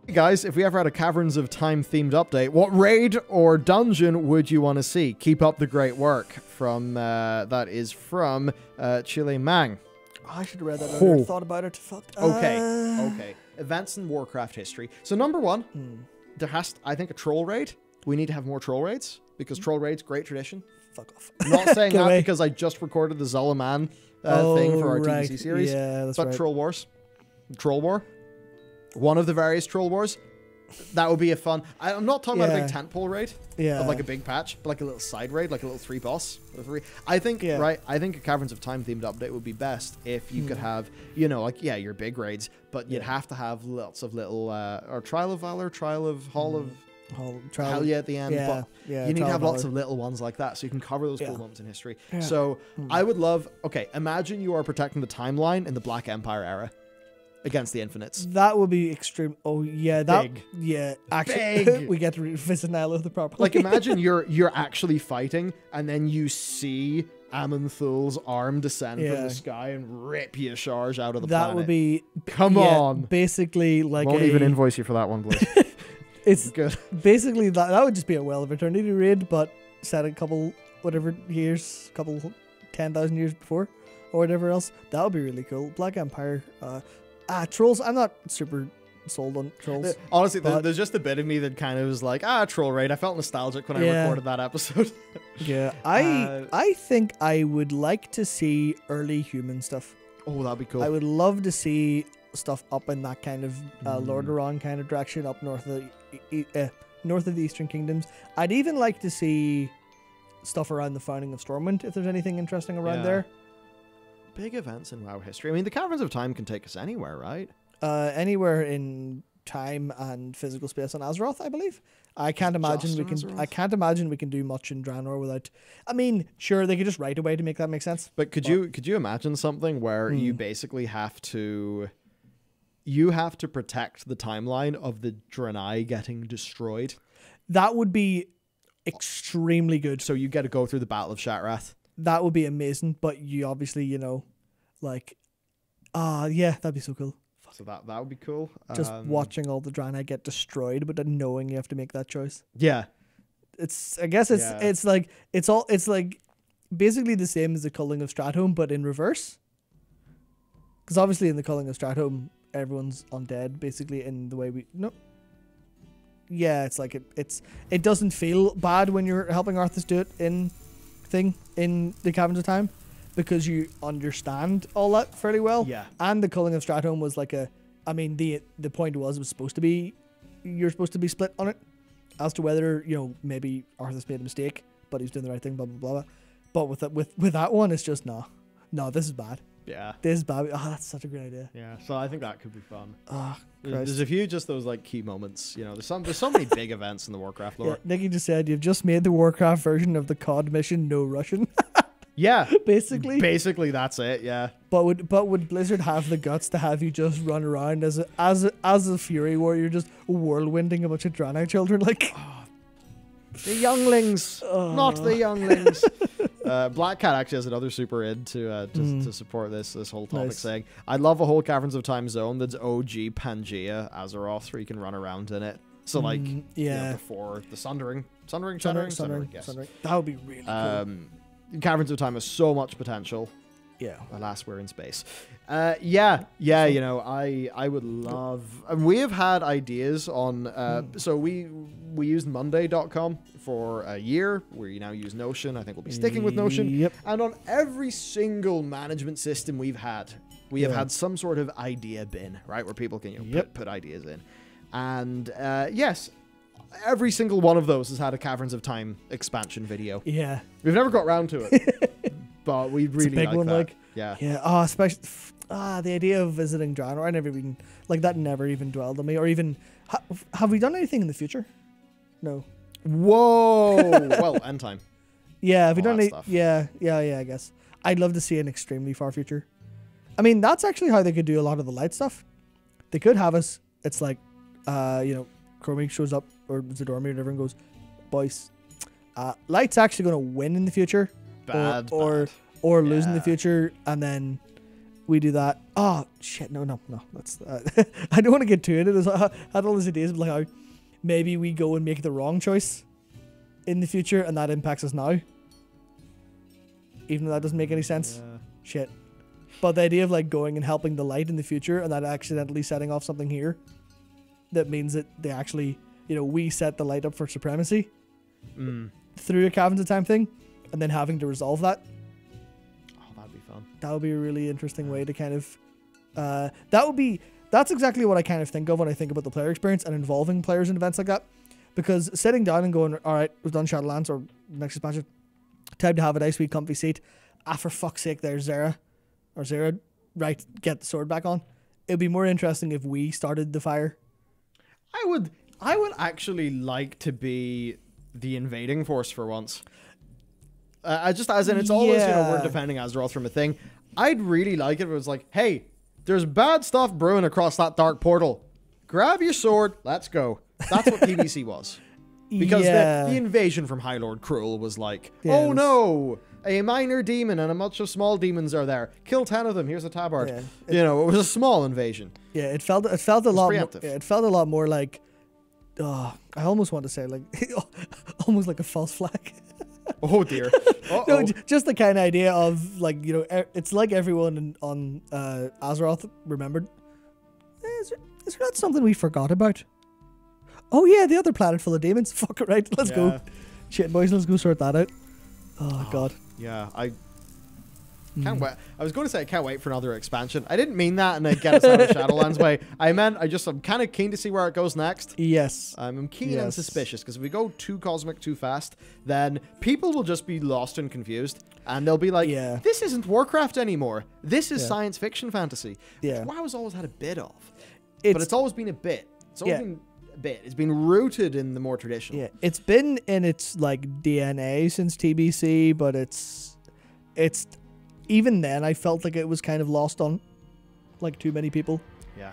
Hey guys, if we ever had a Caverns of Time themed update, what raid or dungeon would you want to see? Keep up the great work. From that is from Chile Mang. I should have read that earlier. Thought about it. Fuck. Okay. Events in Warcraft history. So number one, there has to, I think, a troll raid. We need to have more troll raids because troll raids, great tradition. Fuck off. I'm not saying that because I just recorded the Zulaman thing for our right. TDC series. Yeah, that's but right. Troll Wars. Troll War. One of the various Troll Wars. That would be a fun... I'm not talking about a big tentpole raid of like a big patch, but like a little side raid, like a little 3-boss. I think, I think a Caverns of Time themed update would be best if you could have, you know, like, your big raids, but you'd have to have lots of little, or Trial of Valor, Trial of Hall of... Hell yeah at the end, but you need to have lots of little ones like that so you can cover those cool moments in history. So I would love, imagine you are protecting the timeline in the Black Empire era against the Infinites. That would be extreme. Oh yeah, Big. Actually, Big. we get to revisit Nyla the proper. Like imagine you're actually fighting and then you see Aman'Thul's arm descend from the sky and rip you a charge out of the planet. That would be come on. Basically like won't even invoice you for that one, please. It's good. Basically, that would just be a Well of Eternity raid, but set a couple 10,000 years before, or whatever else. That would be really cool. Black Empire, trolls. I'm not super sold on trolls. Honestly, there's just a bit of me that kind of was like, troll raid. I felt nostalgic when I recorded that episode. I think I would like to see early human stuff. Oh, that'd be cool. I would love to see stuff up in that kind of Lordaeron kind of direction, up north of the Eastern Kingdoms. I'd even like to see stuff around the founding of Stormwind, if there's anything interesting around there. Big events in WoW history. I mean, the Caverns of Time can take us anywhere, right? Anywhere in time and physical space on Azeroth, I believe. I can't imagine we can do much in Draenor without. I mean, sure, they could just write a way to make that make sense. But could you imagine something where you basically have to protect the timeline of the Draenei getting destroyed? That would be extremely good. So you get to go through the Battle of Shattrath. That would be amazing, but you obviously, that'd be so cool. So that would be cool. Just watching all the Draenei get destroyed, but then knowing you have to make that choice. Yeah. It's like basically the same as the Culling of Stratholme, but in reverse. Because obviously in the Culling of Stratholme, everyone's undead, basically, in the way we... No. Yeah, it's like it doesn't feel bad when you're helping Arthas do it in the Caverns of Time, because you understand all that fairly well. Yeah. And the Culling of Stratholme was like the point was supposed to be, you're supposed to be split on it as to whether, maybe Arthas made a mistake, but he's doing the right thing, blah, blah, blah. But with that one, it's just, no, this is bad. Yeah. This is bad. Oh, that's such a great idea. Yeah. So I think that could be fun. Oh, there's a few just those like key moments. There's so many big events in the Warcraft lore. Yeah, Nikki just said you've just made the Warcraft version of the COD mission no Russian. Yeah. Basically that's it. Yeah. But would Blizzard have the guts to have you just run around as a Fury warrior, just whirlwinding a bunch of Draenei children like? The younglings, not the younglings. Black Cat actually has another super id to support this whole topic, saying, "I love a whole Caverns of Time zone that's OG Pangea Azeroth, where you can run around in it." So before the Sundering. Yes. That would be really cool. Caverns of Time has so much potential. Yeah. Alas, we're in space. I would love... And we have had ideas on... So we used Monday.com for a year. We now use Notion. I think we'll be sticking with Notion. Yep. And on every single management system we have had some sort of idea bin, right? Where people can put ideas in. And yes... Every single one of those has had a Caverns of Time expansion video. Yeah. We've never got round to it. But we really it's a big like one, that. Yeah. Yeah. Oh, especially the idea of visiting Draenor. I never even that never even dwelled on me. Or even have we done anything in the future? No. Whoa. Well, end time. Yeah. Have we done any? Stuff. Yeah. I guess I'd love to see an extremely far future. I mean, that's actually how they could do a lot of the light stuff. They could have us. It's like, Chromie shows up, or Zadormi, or whatever, and goes, "Boys, Light's actually going to win in the future, bad, or lose in the future," and then we do that. Oh shit! No. That's I don't want to get too into this. I had all these ideas of like how maybe we go and make the wrong choice in the future, and that impacts us now. Even though that doesn't make any sense. Yeah. Shit. But the idea of like going and helping the light in the future, and that accidentally setting off something here, that means that they actually, we set the light up for supremacy through a Caverns of Time thing, and then having to resolve that. That'd be fun. That would be a really interesting way to kind of, that's exactly what I kind of think of when I think about the player experience and involving players in events like that. Because sitting down and going, all right, we've done Shadowlands or next expansion, time to have a nice wee comfy seat. For fuck's sake, there's Zera. Right, get the sword back on. It'd be more interesting if we started the fire. I would actually like to be the invading force for once. Just as in, it's always, we're defending Azeroth from a thing. I'd really like it if it was like, hey, there's bad stuff brewing across that dark portal. Grab your sword, let's go. That's what PvC was. Because the invasion from High Lord Cruel was like, no, a minor demon and a bunch of small demons are there. Kill 10 of them. Here's a tabard. Yeah, it was a small invasion. Yeah, it felt a lot. It felt a lot more like, I almost want to say like, almost like a false flag. Oh dear. No, just the kind of idea of like, it's like everyone on Azeroth remembered. Is there not something we forgot about? Oh yeah, the other planet full of demons. Fuck it, right? Let's go. Shit, boys, let's go sort that out. Oh god. Yeah, I can't wait. I was going to say I can't wait for another expansion. I didn't mean that and I get us out of Shadowlands way. I meant I'm kind of keen to see where it goes next. Yes. I'm keen and suspicious because if we go too cosmic too fast, then people will just be lost and confused. And they'll be like, this isn't Warcraft anymore. This is science fiction fantasy. Yeah. WoW's always had a bit of. But it's always been a bit. It's always been a bit. It's been rooted in the more traditional. Yeah. It's been in its like DNA since TBC, but it's even then I felt like it was kind of lost on like too many people. Yeah.